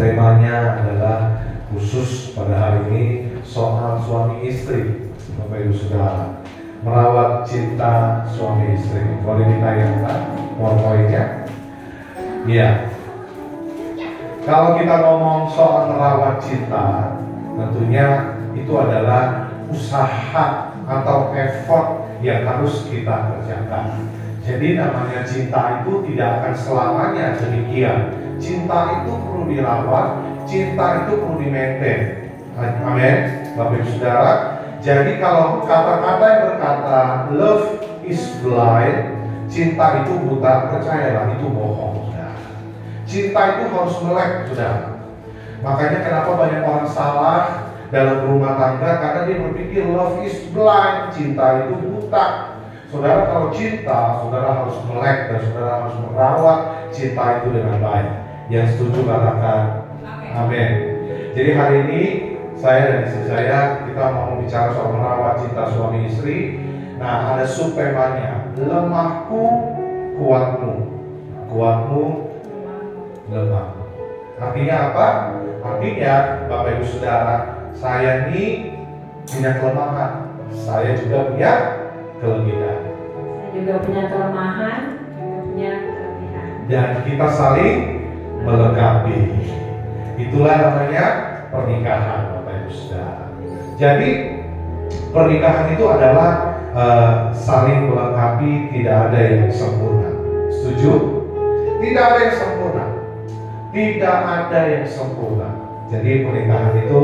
temanya adalah khusus pada hari ini soal suami istri, Bapak Ibu Saudara. Merawat cinta suami istri. Boleh ditayangkan PowerPoint-nya? Iya. Kalau kita ngomong soal merawat cinta, tentunya itu adalah usaha atau effort yang harus kita kerjakan. Jadi namanya cinta itu tidak akan selamanya demikian. Cinta itu perlu dirawat, cinta itu perlu di-maintain. Amin, Bapak Ibu Saudara. Jadi kalau kata-kata yang berkata love is blind, cinta itu buta, percayalah itu bohong, saudara. Cinta itu harus melek, saudara. Makanya kenapa banyak orang salah dalam rumah tangga, karena dia berpikir love is blind, cinta itu buta. Saudara, kalau cinta, saudara harus melek dan saudara harus merawat cinta itu dengan baik. Yang setuju katakan amin. Jadi hari ini saya dan istri saya, kita mau bicara soal merawat cinta suami istri. Nah, ada subtemanya, lemahku kuatmu, kuatmu lemahku. Artinya apa? Artinya Bapak Ibu Saudara, saya ini punya kelemahan, saya juga punya kelebihan. Saya juga punya kelemahan, juga punya kelebihan. Dan kita saling melengkapi. Itulah namanya pernikahan, Bapak Ibu Saudara. Jadi pernikahan itu adalah saling melengkapi, tidak ada yang sempurna. Setuju? Tidak ada yang sempurna. Tidak ada yang sempurna. Jadi pernikahan itu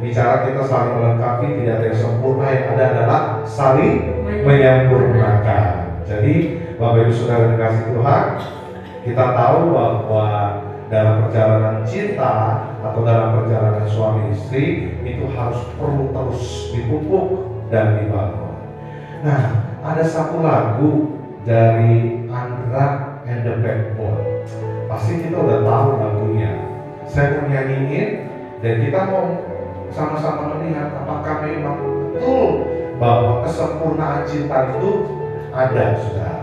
bicara kita saling melengkapi, tidak ada yang sempurna, yang ada adalah saling menyempurnakan. Jadi Bapak Ibu Saudara dikasih Tuhan, kita tahu bahwa dalam perjalanan cinta atau dalam perjalanan suami istri itu harus perlu terus dipupuk dan dibangun. Nah, ada satu lagu dari Andra and the Backbone. Pasti kita udah tahu lagunya. Saya mau nyanyiin dan kita mau sama-sama melihat apakah memang betul bahwa kesempurnaan cinta itu ada, saudara.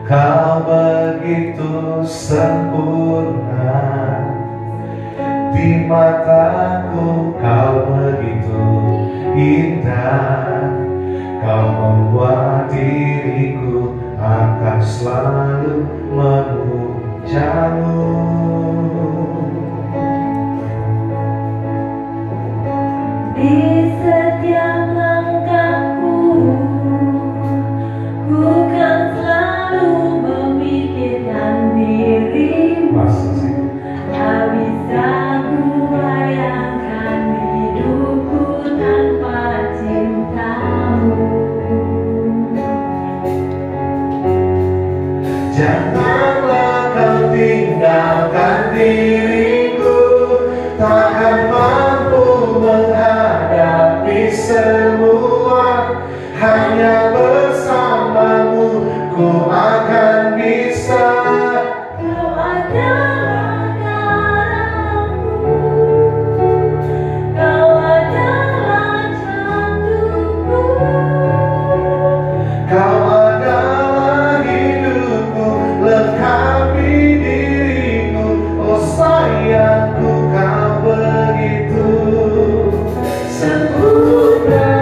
Kau begitu sempurna di mataku, kau begitu indah, kau membuat diriku akan selalu memujamu. Di setiap langkahku, ku kan selalu memikirkan dirimu. Tak bisa ku bayangkan hidupku tanpa cintamu. Janganlah kau tinggalkan diriku, takkan mampu menghadapi semua. Hanya bersamamu ku akan bisa. Kau adalah darahku, kau adalah jantungku, Kau adalah hidupku, lengkapi diriku. Oh sayangku, kau begitu sempurna.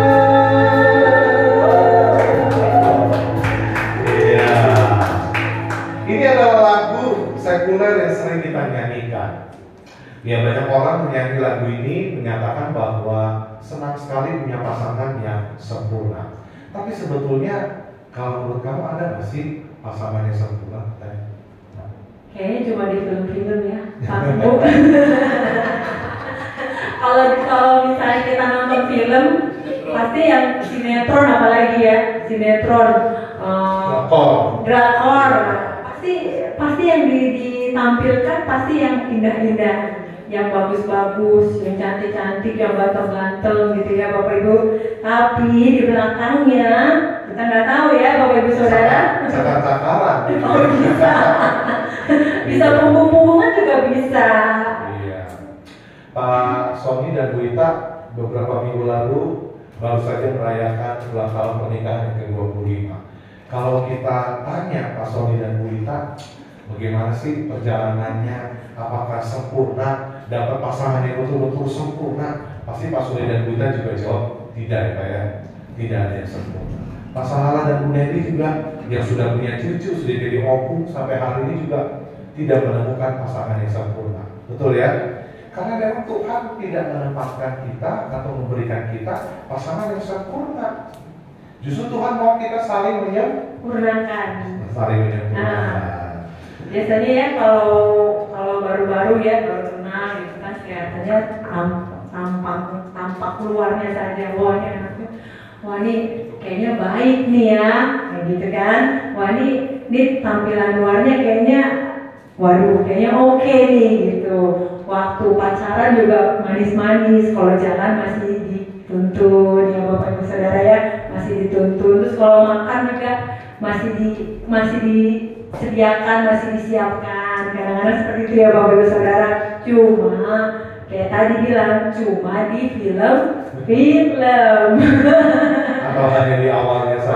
Iya. Ini adalah lagu sekuler yang sering kita nyanyikan. Ya, banyak orang menyanyi lagu ini menyatakan bahwa senang sekali punya pasangan yang sempurna. Tapi sebetulnya kalau menurut kamu ada nggak sih pasangan yang sempurna? kayaknya cuma di film-film ya, Pak Bu. Kalau misalnya kita nonton film, pasti yang sinetron, apalagi ya sinetron, drakor, pasti yang ditampilkan pasti yang indah-indah, yang bagus-bagus, yang cantik-cantik, yang ganteng-ganteng gitu ya Bapak Ibu. Tapi di belakangnya kita nggak tahu ya Bapak Ibu Saudara. Cakar-cakaran. Oh bisa, bisa punggung-punggungan juga bisa. Iya. Pak Sony dan Bu Ita beberapa minggu lalu baru saja merayakan ulang tahun pernikahan yang ke-25. Kalau kita tanya Pak Sony dan Bu Ita, Bagaimana sih perjalanannya? Apakah sempurna? Dapat pasangan yang betul-betul sempurna? Pasti Pak Sule dan Bu Ita juga jawab tidak ya Pak ya. Tidak ada yang sempurna. Pak Sahala dan Bu Nedi juga yang sudah punya cucu, sudah jadi opung sampai hari ini juga tidak menemukan pasangan yang sempurna. Betul ya? Karena memang Tuhan tidak menempatkan kita atau memberikan kita pasangan yang sempurna. Justru Tuhan mau kita saling menyempurnakan. Saling menyempurnakan. Biasanya ya kalau baru-baru ya baru kenal gitu kan kelihatannya tampak luarnya saja, wah ini anaknya, wah ini kayaknya baik nih ya, kayak gitu kan. Wah ini tampilan luarnya kayaknya, waduh kayaknya oke nih gitu. Waktu pacaran juga manis-manis, kalau jalan masih dituntun ya Bapak Ibu Saudara ya, masih dituntun. Terus kalau makan juga masih disediakan, masih disiapkan. Kadang-kadang seperti itu ya Bapak Ibu Saudara. Cuma kayak tadi bilang, cuma di film atau hanya di awalnya saja.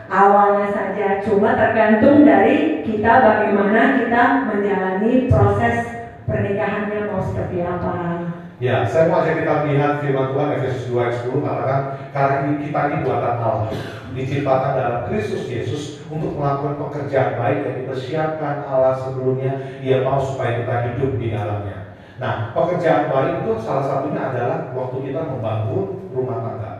Awalnya saja, cuma tergantung dari kita bagaimana kita menjalani proses pernikahannya mau seperti apa. Ya, saya mau ajak kita lihat firman Tuhan Efesus 2 ayat 10 katakan karena kita ini buatan Allah, diciptakan dalam Kristus Yesus untuk melakukan pekerjaan baik yang dipersiapkan Allah sebelumnya Ia mau supaya kita hidup di dalamnya. Nah, pekerjaan baik itu salah satunya adalah waktu kita membangun rumah tangga.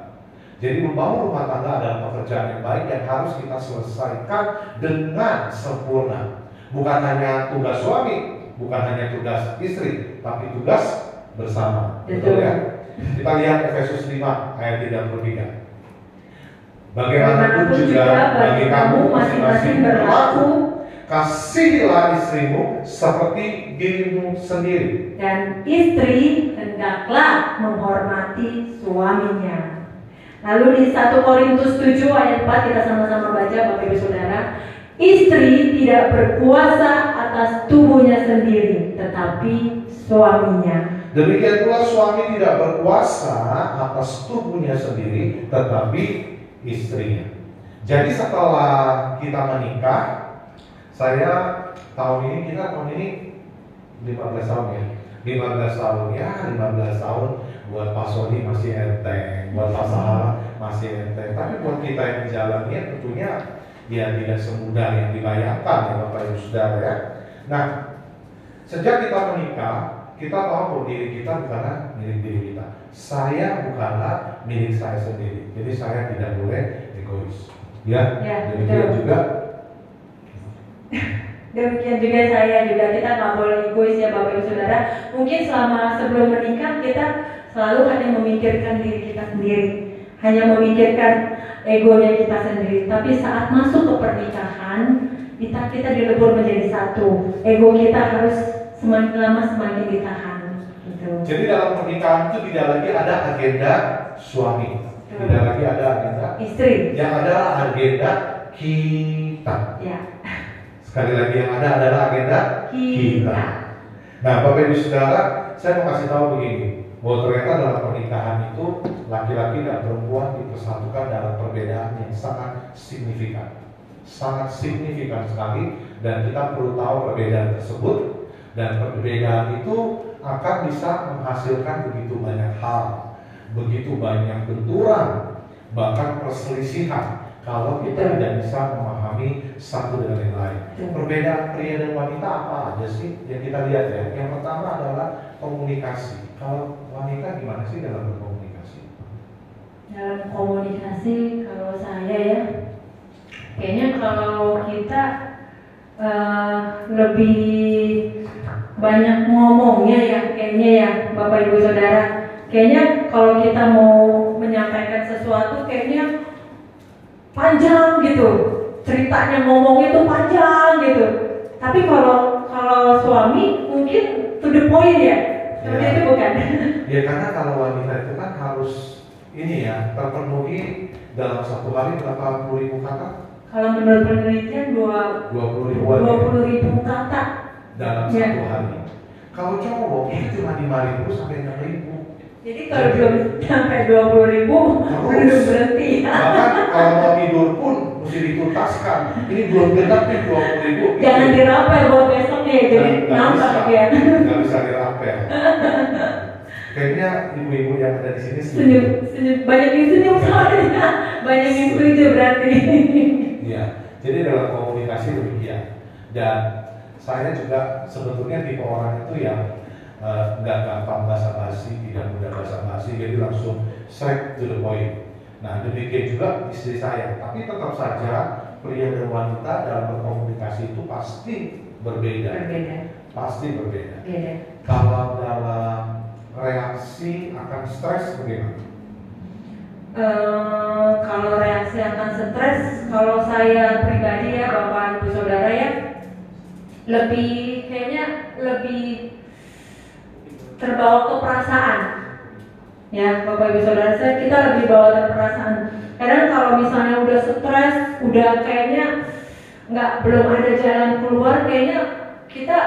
Jadi membangun rumah tangga adalah pekerjaan yang baik yang harus kita selesaikan dengan sempurna. Bukan hanya tugas suami, bukan hanya tugas istri, tapi tugas bersama. Betul ya? Kita lihat Efesus 5 ayat 33. Bagaimanapun juga bagi kamu masing-masing berlaku, kasihilah istrimu seperti dirimu sendiri. Dan istri hendaklah menghormati suaminya. Lalu di 1 Korintus 7 ayat 4 kita sama-sama baca Bapak Ibu Saudara. Istri tidak berkuasa atas tubuhnya sendiri, tetapi suaminya. Demikian pula suami tidak berkuasa atas tubuhnya sendiri, tetapi istrinya. Jadi setelah kita menikah, kita tahun ini 15 tahun ya. 15 tahun ya, 15 tahun buat Pak Sony masih enteng, buat Pak Sahala masih enteng. Tapi buat kita yang menjalani tentunya ya tidak semudah yang dibayangkan ya Bapak Ibu Saudara ya. Nah, sejak kita menikah, kita tahu bahwa diri kita bukanlah milik diri kita. Saya bukanlah milik saya sendiri. Jadi saya tidak boleh egois. Ya, demikian juga. Demikian juga saya juga, kita nggak boleh egois ya Bapak Ibu Saudara. Mungkin sebelum menikah kita selalu hanya memikirkan diri kita sendiri, hanya memikirkan egonya kita sendiri. Tapi saat masuk ke pernikahan, kita dilebur menjadi satu. Ego kita harus semakin lama semakin ditahan. Gitu. Jadi dalam pernikahan itu tidak lagi ada agenda suami, tidak lagi ada agenda istri. Yang ada agenda kita. Ya. Sekali lagi yang ada adalah agenda kita. Nah, Bapak Ibu Saudara, saya mau kasih tahu begini, bahwa ternyata dalam pernikahan itu laki-laki dan perempuan dipersatukan dalam perbedaan yang sangat signifikan sekali, dan kita perlu tahu perbedaan tersebut, dan perbedaan itu akan bisa menghasilkan begitu banyak hal, begitu banyak benturan, bahkan perselisihan kalau kita tidak bisa memahami satu dengan yang lain. Perbedaan pria dan wanita apa aja sih yang kita lihat ya? Yang pertama adalah komunikasi. Kalau wanita gimana sih dalam berkomunikasi? Dalam komunikasi kalau saya ya, kayaknya kalau kita lebih banyak ngomongnya ya, kayaknya ya Bapak Ibu Saudara. Kayaknya kalau kita mau menyampaikan sesuatu kayaknya panjang gitu, ceritanya ngomongnya tuh panjang gitu. Tapi kalau suami mungkin to the point ya, seperti itu bukan? Ya karena kalau wanita itu kan harus ini ya, terpenuhi dalam satu hari berapa puluh ribu kata? Kalau menurut penelitian 20.000 kata dalam satu hari. Kalau cowok itu cuma 5.000 sampai 6.000. Jadi kalau belum sampai 20.000 belum berhenti. Bahkan kalau mau tidur pun mesti dituntaskan ini belum genap nih 20.000. Jangan dirapel buat besoknya, jadi nambah ya. Nggak bisa dirapel. Kayaknya ibu-ibu yang ada di sini senyum, banyak yang senyum soalnya, banyak yang setuju berarti. Iya, jadi dalam komunikasi demikian. Dan saya juga sebetulnya tipe orang itu yang nggak gampang basa-basi, tidak mudah basa-basi, jadi langsung straight to the point. Nah, demikian juga istri saya. Tapi tetap saja pria dan wanita dalam berkomunikasi itu pasti berbeda. Pasti berbeda. Kalau dalam reaksi akan stres bagaimana? Kalau reaksi akan stres, kalau saya pribadi ya Bapak Ibu Saudara ya, kayaknya lebih terbawa ke perasaan. Ya Bapak Ibu Saudara, kita lebih bawa ke perasaan. Kadang kalau misalnya udah stres, udah kayaknya belum ada jalan keluar, kayaknya kita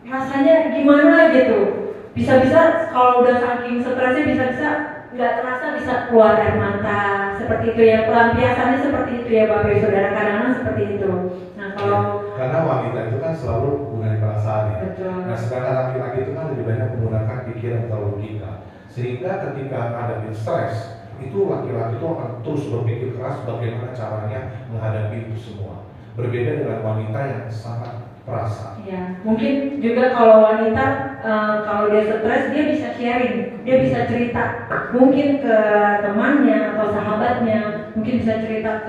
rasanya gimana gitu. Bisa-bisa kalau udah saking stresnya bisa-bisa nggak terasa bisa keluar air mata seperti itu ya, pelampiasannya seperti itu ya Bapak Ibu Saudara, kadang-kadang seperti itu. Nah kalau karena wanita itu kan selalu menggunakan perasaan ya. Betul. Nah sedangkan laki-laki itu kan lebih banyak menggunakan pikiran atau logika, sehingga ketika ada stres itu laki-laki itu akan terus berpikir keras bagaimana caranya menghadapi itu semua. Berbeda dengan wanita yang sangat perasa. Ya, mungkin juga kalau wanita kalau dia stres dia bisa sharing, dia bisa cerita, mungkin ke temannya atau sahabatnya, mungkin bisa cerita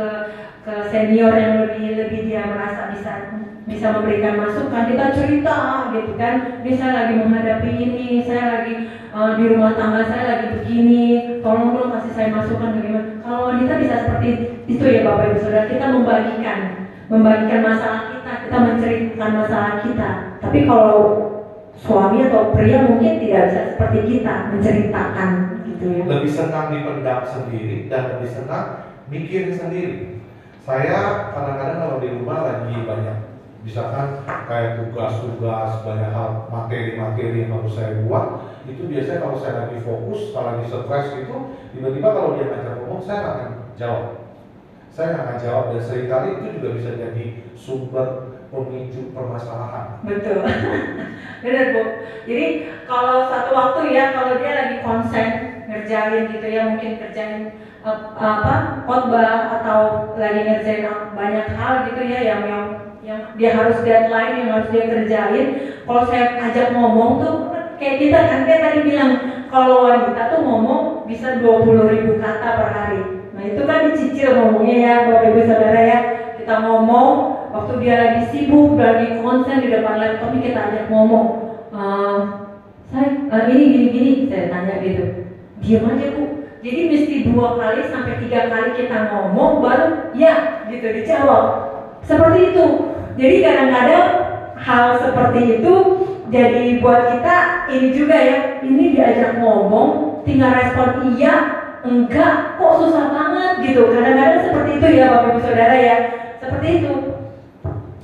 ke senior yang lebih dia merasa bisa memberikan masukan. Kita cerita gitu kan, saya lagi menghadapi ini, saya lagi di rumah tangga saya lagi begini, tolong dong kasih saya masukan bagaimana. Kalau wanita bisa seperti itu ya Bapak Ibu Saudara, kita membagikan masalah kita menceritakan masalah kita. Tapi kalau suami atau pria mungkin tidak bisa seperti kita menceritakan gitu ya. Lebih senang dipendam sendiri dan lebih senang mikirin sendiri. Saya kadang-kadang kalau di rumah lagi banyak, misalkan kayak tugas-tugas, banyak hal materi-materi yang harus saya buat, itu biasanya kalau saya lagi fokus, kalau lagi stres itu, tiba-tiba kalau dia ngajak ngomong, saya nggak akan jawab. Saya nggak akan jawab, dan seringkali itu juga bisa jadi sumber pemicu permasalahan. Betul, benar Bu. Jadi kalau satu waktu ya, kalau dia lagi konsen ngerjain gitu ya, mungkin kerjain khotbah atau lagi ngerjain banyak hal gitu ya, yang dia harus deadline, yang harus dia kerjain. Kalau saya ajak ngomong tuh kayak kita kan tadi bilang, kalau wanita tuh ngomong bisa 20.000 kata per hari. Nah itu kan dicicil ngomongnya ya Bapak Ibu Saudara ya. Kita ngomong waktu dia lagi sibuk, lagi konsen di depan laptop, kita ajak ngomong, saya ini gini-gini, saya tanya gitu, diam aja Bu. Jadi mesti 2 kali sampai 3 kali kita ngomong baru ya gitu dijawab. Seperti itu. Jadi kadang-kadang hal seperti itu jadi buat kita ini juga ya, ini diajak ngomong tinggal respon iya, enggak, kok susah banget gitu. Kadang-kadang seperti itu ya Bapak Ibu Saudara ya. Seperti itu.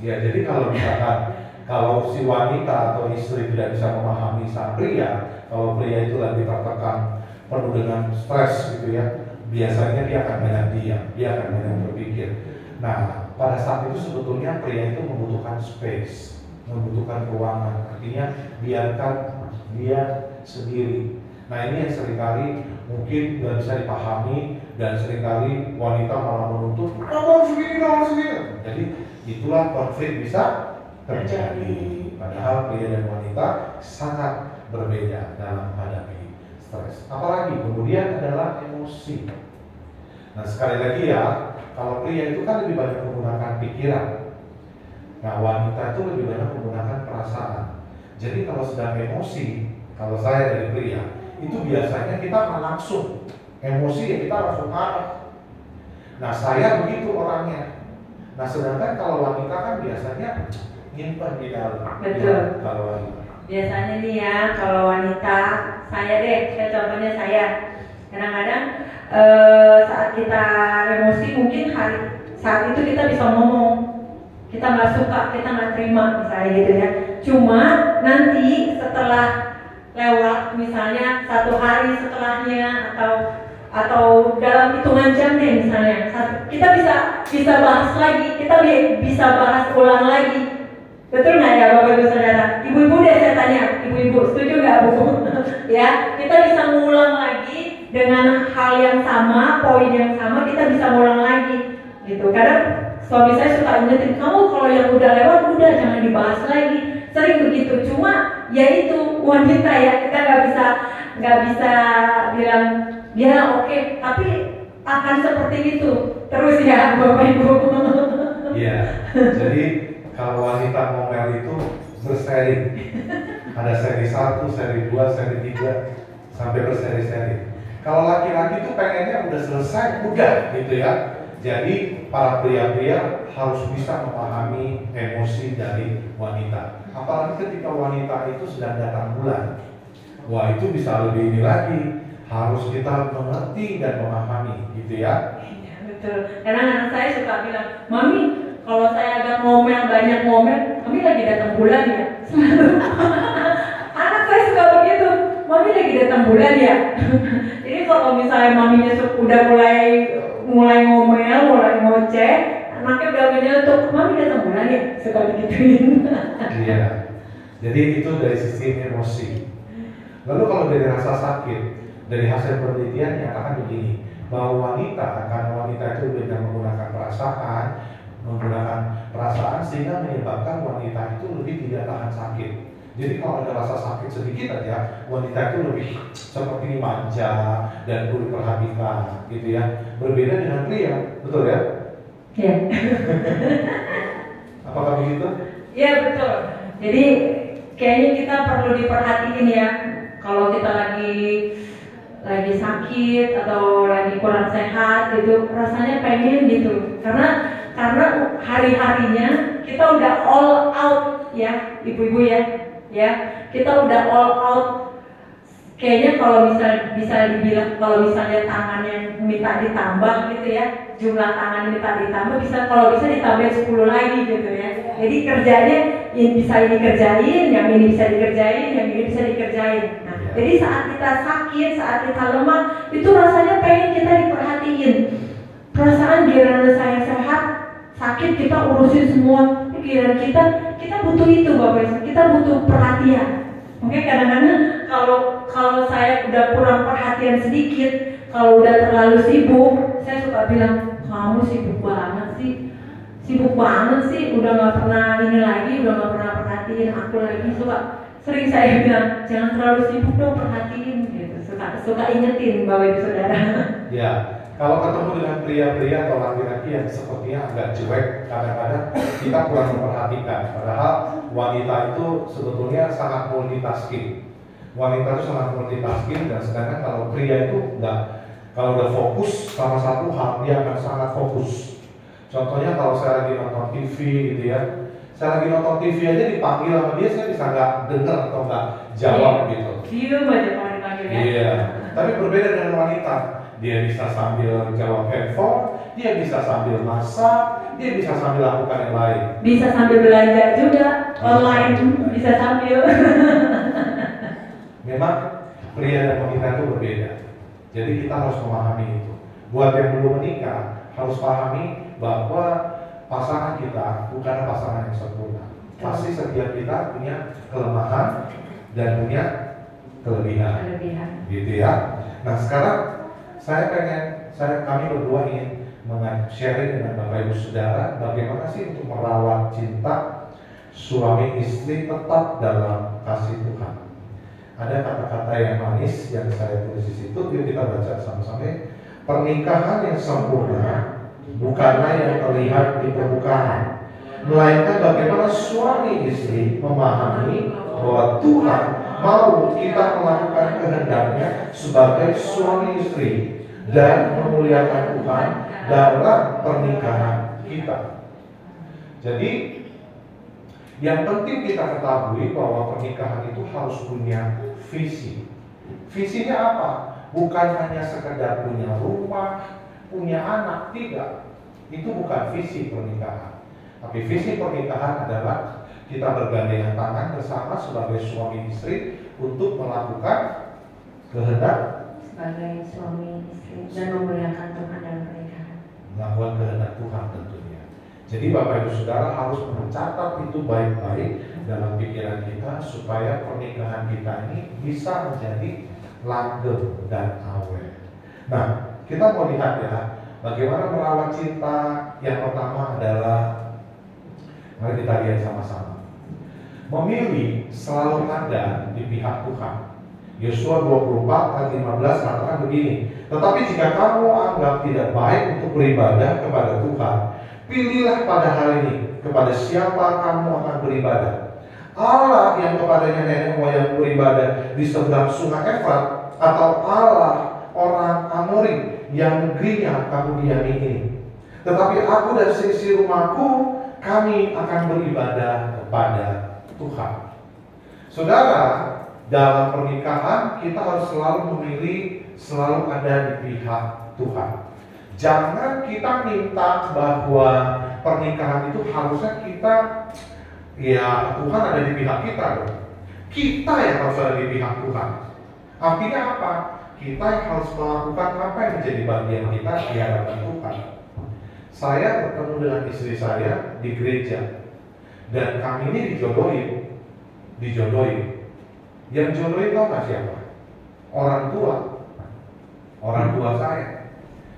Ya, jadi kalau misalkan kalau si wanita atau istri tidak bisa memahami sang pria, kalau pria itu lagi tertekan penuh dengan stres gitu ya, biasanya dia akan banyak diam, dia akan banyak berpikir. Nah, pada saat itu sebetulnya pria itu membutuhkan space, membutuhkan ruangan, artinya biarkan dia sendiri. Nah ini yang seringkali mungkin nggak bisa dipahami, dan seringkali wanita malah menuntut ngomong segini. Jadi itulah konflik bisa terjadi. Padahal pria dan wanita sangat berbeda dalam menghadapi stres. Apalagi kemudian adalah emosi. Nah sekali lagi ya, kalau pria itu kan lebih banyak menggunakan pikiran. Nah wanita itu lebih banyak menggunakan perasaan. Jadi kalau sedang emosi, kalau saya dari pria, itu biasanya kita akan langsung emosi ya, kita langsung marah. Nah saya begitu orangnya. Nah sedangkan kalau wanita kan biasanya nyimpan di dalam. Betul. Ya, kalau wanita. Biasanya nih ya, kalau wanita, saya contohnya saya. Kadang-kadang saat kita emosi mungkin saat itu kita bisa ngomong, kita nggak suka, kita nggak terima misalnya gitu ya. Cuma nanti setelah lewat misalnya 1 hari setelahnya atau dalam hitungan jam deh misalnya, kita bisa bisa bahas lagi, kita bisa bahas ulang lagi. Betul nggak ya Bapak Ibu Saudara? Ibu-ibu deh saya tanya, ibu-ibu setuju nggak Bu? Ya, kita bisa ngulang lagi dengan hal yang sama, poin yang sama, kita bisa ngulang lagi, gitu. Kadang suami saya suka ingetin, kamu kalau yang udah lewat udah jangan dibahas lagi. Sering begitu. Cuma ya itu wanita ya, kita nggak bisa bilang ya oke, tapi akan seperti itu terus ya Bapak Ibu. Iya. Jadi kalau wanita ngomel itu berseri. Ada seri 1, seri 2, seri 3 sampai berseri-seri. Kalau laki-laki itu pengennya udah selesai, udah gitu ya. Jadi para pria-pria harus bisa memahami emosi dari wanita. Apalagi ketika wanita itu sedang datang bulan. Wah, itu bisa lebih ini lagi. Harus kita mengerti dan memahami, gitu ya. Iya, betul. Karena anak saya suka bilang, Mami, kalau saya agak ngomel, banyak ngomel, Mami lagi datang bulan ya? Anak saya suka begitu, Mami lagi datang bulan ya? Jadi kalau misalnya maminya udah mulai ngomel, mulai ngoceh, anaknya udah menyentuh, Mami datang bulan ya? Suka begituin. Iya. Jadi itu dari sisi emosi. Lalu kalau dari rasa sakit, dari hasil penelitian nyatakan begini, bahwa karena wanita itu lebih menggunakan perasaan sehingga menyebabkan wanita itu lebih tidak tahan sakit. Jadi kalau ada rasa sakit sedikit aja, wanita itu lebih seperti manja dan perlu diperhatikan, gitu ya. Berbeda dengan pria, betul ya? Iya. Apakah begitu? Iya betul. Jadi kayaknya kita perlu diperhatiin ya. Kalau kita lagi sakit atau lagi kurang sehat gitu, rasanya pengen gitu. Karena hari-harinya kita udah all out ya, ibu-ibu ya. Kita udah all out. Kayaknya kalau bisa dibilang kalau misalnya tangannya minta ditambah gitu ya, jumlah tangan minta ditambah, kalau bisa ditambah 10 lagi gitu ya. Jadi kerjanya yang bisa ini kerjain, yang ini bisa dikerjain, yang ini bisa dikerjain. Nah, jadi saat kita sakit, saat kita lemah, itu rasanya pengen kita diperhatiin. Perasaan giliran saya sehat, sakit kita urusin semua. Giliran kita butuh itu Bapak Ibu, kita butuh perhatian. Oke, kadang-kadang kalau saya udah kurang perhatian sedikit, kalau udah terlalu sibuk, saya suka bilang, kamu sibuk banget sih, udah nggak pernah ini lagi, udah nggak pernah perhatiin aku lagi. Sering saya bilang, jangan terlalu sibuk dong, perhatiin gitu. Suka ingetin Bapak Ibu Saudara. Ya, kalau ketemu dengan pria-pria atau laki-laki yang sepertinya agak cuek, kadang-kadang kita kurang memperhatikan. Padahal wanita itu sebetulnya sangat multitasking. Wanita itu sangat multitasking, dan sedangkan kalau pria itu enggak. Kalau udah fokus sama satu hal, dia akan sangat fokus. Contohnya kalau saya lagi nonton TV gitu ya, saya lagi nonton TV aja dipanggil sama dia, saya bisa nggak dengar atau nggak jawab gitu. Diam aja kalau dipanggil ya. Iya, tapi berbeda dengan wanita. Dia bisa sambil jawab handphone, dia bisa sambil masak, dia bisa sambil lakukan yang lain. Bisa sambil belanja juga, online, bisa sambil. Memang pria dan wanita itu berbeda. Jadi kita harus memahami itu. Buat yang belum menikah, harus pahami bahwa pasangan kita bukan pasangan yang sempurna. Pasti setiap kita punya kelemahan dan punya kelebihan. Gitu ya. Nah sekarang kami berdua ingin sharing dengan Bapak Ibu Saudara bagaimana sih untuk merawat cinta suami istri tetap dalam kasih Tuhan. Ada kata-kata yang manis yang saya tulis di situ, yuk kita baca sama-sama. Pernikahan yang sempurna bukanlah yang terlihat di permukaan, melainkan bagaimana suami istri memahami bahwa Tuhan mau kita melakukan kehendaknya sebagai suami istri dan memuliakan Tuhan dalam pernikahan kita. Jadi yang penting kita ketahui bahwa pernikahan itu harus punya visi. Visinya apa? Bukan hanya sekedar punya rumah, punya anak, tidak. Itu bukan visi pernikahan. Tapi visi pernikahan adalah kita bergandengan tangan bersama sebagai suami istri untuk melakukan kehendak sebagai suami istri dan memuliakan Tuhan dalam pernikahan. Melakukan kehendak kepada Tuhan tentunya. Jadi Bapak Ibu Saudara harus mencatat itu baik-baik dalam pikiran kita supaya pernikahan kita ini bisa menjadi langgeng dan awet. Nah, kita mau lihat ya, bagaimana merawat cinta. Yang pertama adalah, mari kita lihat sama-sama. Memilih selalu ada di pihak Tuhan. Yosua 24 ayat 15 katakan begini, tetapi jika kamu anggap tidak baik untuk beribadah kepada Tuhan, pilihlah pada hari ini kepada siapa kamu akan beribadah. Allah yang kepadanya nenek moyang beribadah di seberang sungai Efrat, atau Allah orang Amori yang negerinya kamu diami ini. Tetapi aku dan seisi rumahku, kami akan beribadah kepada Tuhan. Saudara, dalam pernikahan kita harus selalu memilih, selalu ada di pihak Tuhan. Jangan kita minta bahwa pernikahan itu harusnya kita, ya Tuhan ada di pihak kita loh. Kita yang harus ada di pihak Tuhan. Artinya apa? Kita yang harus melakukan apa yang menjadi bagian kita di hadapan Tuhan. Saya bertemu dengan istri saya di gereja, dan kami ini dijodohin. Yang jodohin tau gak siapa? Orang tua saya.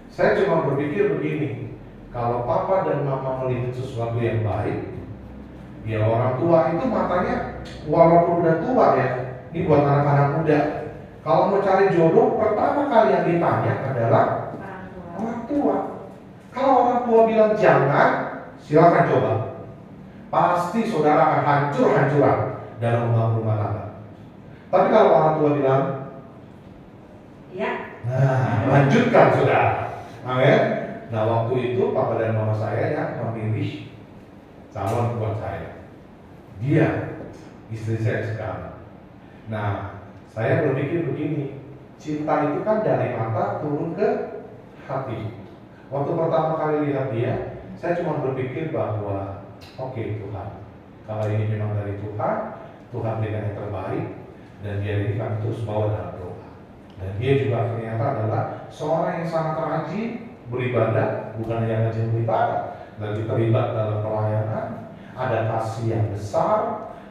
Saya cuma berpikir begini, kalau papa dan mama melihat sesuatu yang baik, ya orang tua itu matanya walaupun udah tua ya, ini buat anak-anak muda. Kalau mau cari jodoh, pertama kali yang ditanya adalah orang tua. Kalau orang tua bilang jangan, silakan coba. Pasti saudara akan hancur-hancuran dalam membangun rumah tangga. Tapi kalau orang tua bilang, ya, nah, lanjutkan saudara. Amin. Nah, waktu itu papa dan mama saya yang memilih calon buat saya. Dia, istri saya sekarang. Nah, saya berpikir begini, cinta itu kan dari mata turun ke hati. Waktu pertama kali lihat dia, saya cuma berpikir bahwa oke, Tuhan, kalau ini memang dari Tuhan, Tuhan berikan yang terbaik, dan dia ini kami terus bawa dalam doa. Dan dia juga ternyata adalah seorang yang sangat rajin beribadah, bukan hanya rajin beribadah, lagi terlibat dalam pelayanan, ada kasih yang besar.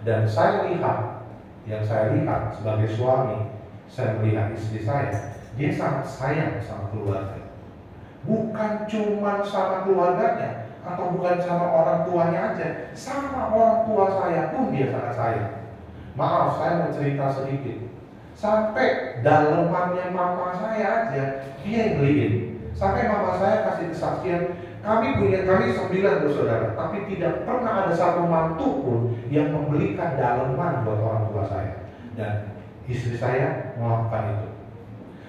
Dan saya lihat, yang saya lihat sebagai suami, saya melihat istri saya, dia sangat sayang sama keluarga. Bukan cuma sama keluarganya, atau bukan sama orang tuanya aja, sama orang tua saya pun dia sangat sayang. Maaf, saya mau cerita sedikit. Sampai dalemannya mama saya aja dia yang beliin. Sampai mama saya kasih kesaksian, kami 9 bersaudara, tapi tidak pernah ada satu mantu pun yang membelikan daleman buat orang tua saya. Dan istri saya melakukan itu.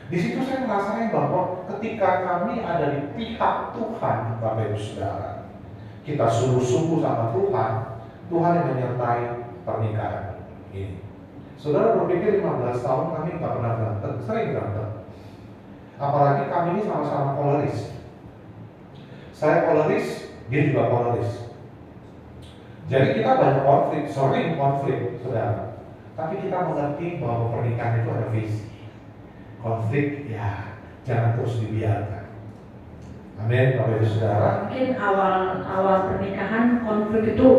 Di situ saya merasakan bahwa ketika kami ada di pihak Tuhan, Bapak Ibu Saudara, kita sungguh-sungguh sama Tuhan, Tuhan yang menyertai pernikahan ini. Saudara berpikir 15 tahun kami nggak pernah berantem, sering berantem. Apalagi kami ini sama-sama koleris. Saya koleris, dia juga koleris. Jadi kita banyak konflik, sering konflik, saudara. Tapi kita mengerti bahwa pernikahan itu ada visi. Konflik, ya jangan terus dibiarkan. Amin, Bapak Ibu Saudara. Mungkin awal pernikahan konflik itu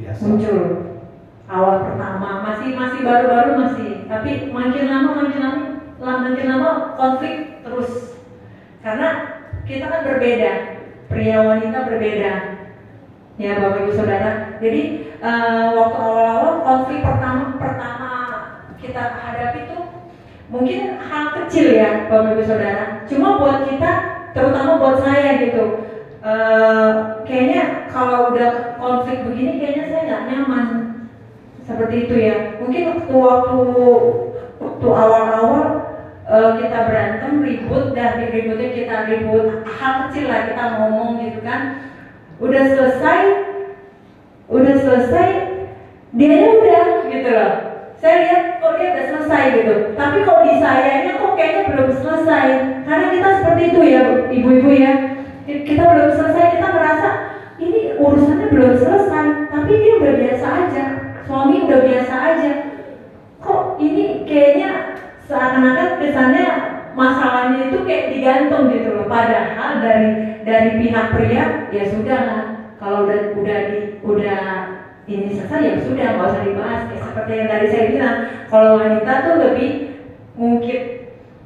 biasa muncul. Awal pertama masih baru-baru masih, tapi makin lama konflik terus. Karena kita kan berbeda, pria wanita berbeda. Ya Bapak Ibu Saudara. Jadi waktu awal-awal konflik pertama kita hadapi itu mungkin hal kecil ya Bapak Ibu Saudara. Cuma buat kita, terutama buat saya gitu, kayaknya kalau udah konflik begini kayaknya saya nggak nyaman seperti itu ya. Mungkin waktu awal-awal kita berantem, ribut, dan ributnya kita ribut hal kecil lah, kita ngomong gitu kan. Udah selesai, dianya udah gitu loh. Saya lihat kok dia udah selesai gitu. Tapi kalau di sayanya kok kayaknya belum selesai. Karena kita seperti itu ya ibu-ibu ya. Kita belum selesai, kita merasa ini urusannya belum selesai. Tapi dia udah biasa aja. Suami udah biasa aja. Kok ini kayaknya seakan-akan kesannya masalahnya itu kayak digantung gitu loh. Padahal dari pihak pria ya sudah lah. Kalau udah ini selesai ya sudah, nggak usah dibahas. Kayak seperti yang tadi saya bilang, kalau wanita tuh lebih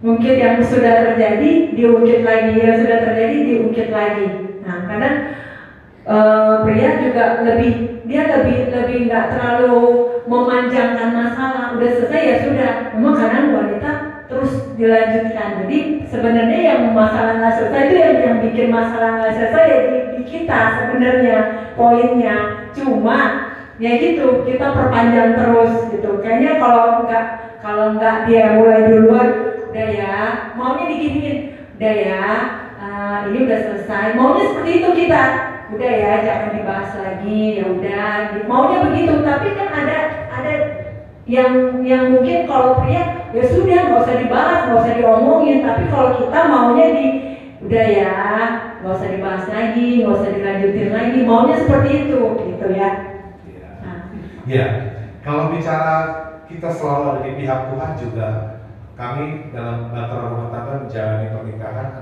mungkin yang sudah terjadi diungkit lagi, yang sudah terjadi diungkit lagi. Nah, karena pria juga lebih nggak terlalu memanjangkan masalah. Udah selesai ya sudah. Memang kadang wanita terus dilanjutkan. Jadi sebenarnya yang masalah nggak selesai itu yang bikin masalah nggak selesai ya di kita sebenarnya poinnya. Cuma ya gitu, kita perpanjang terus gitu. Kayaknya kalau nggak dia mulai duluan, udah ya maunya diginiin, udah ya ini udah selesai, maunya seperti itu kita, udah ya jangan dibahas lagi, ya udah maunya begitu. Tapi kan ada yang mungkin kalau pria ya sudah nggak usah dibahas, nggak usah diomongin. Tapi kalau kita maunya udah ya nggak usah dibahas lagi, nggak usah dilanjutin lagi, maunya seperti itu gitu ya. Ya, kalau bicara kita selalu ada di pihak Tuhan juga, kami dalam Bahtera Rumah Tangga menjalani pernikahan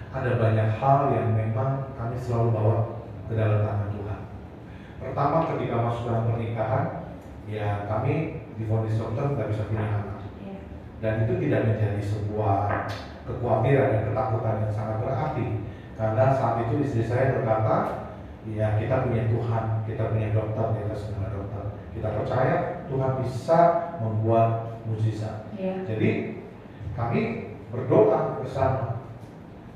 ada banyak hal yang memang kami selalu bawa ke dalam tangan Tuhan. Pertama, ketika masuk dalam pernikahan, ya kami di vonis dokter nggak bisa punya anak, dan itu tidak menjadi sebuah kekhawatiran dan ketakutan yang sangat berarti, karena saat itu istri saya berkata, ya kita punya Tuhan, kita punya dokter, kita semua dokter, kita percaya Tuhan bisa membuat mukjizat. Jadi kami berdoa bersama.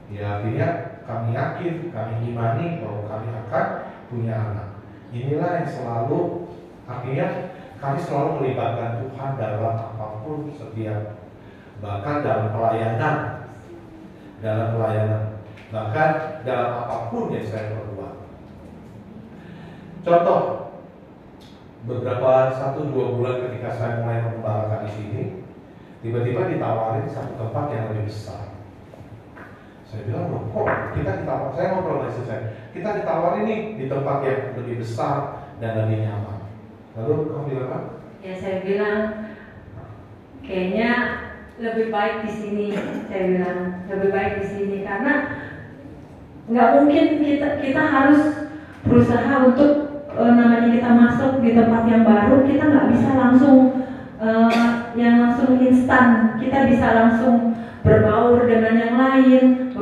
Ya artinya kami yakin, kami imani bahwa kami akan punya anak. Inilah yang selalu, artinya kami selalu melibatkan Tuhan dalam apapun setiap, bahkan dalam pelayanan, bahkan dalam apapun yang saya perbuat. Contoh, beberapa 1-2 bulan ketika saya mulai mengembalakan di sini, tiba-tiba ditawarin satu tempat yang lebih besar. Saya bilang, loh kok kita ditawarin, saya ngobrol dengan istri saya, kita ditawarin nih di tempat yang lebih besar dan lebih nyaman. Lalu kamu bilang apa? Ya saya bilang, kayaknya lebih baik di sini. Saya bilang lebih baik di sini karena nggak mungkin kita harus berusaha untuk namanya kita masuk di tempat yang baru, kita nggak bisa langsung yang langsung instan. Kita bisa langsung berbaur dengan yang lain,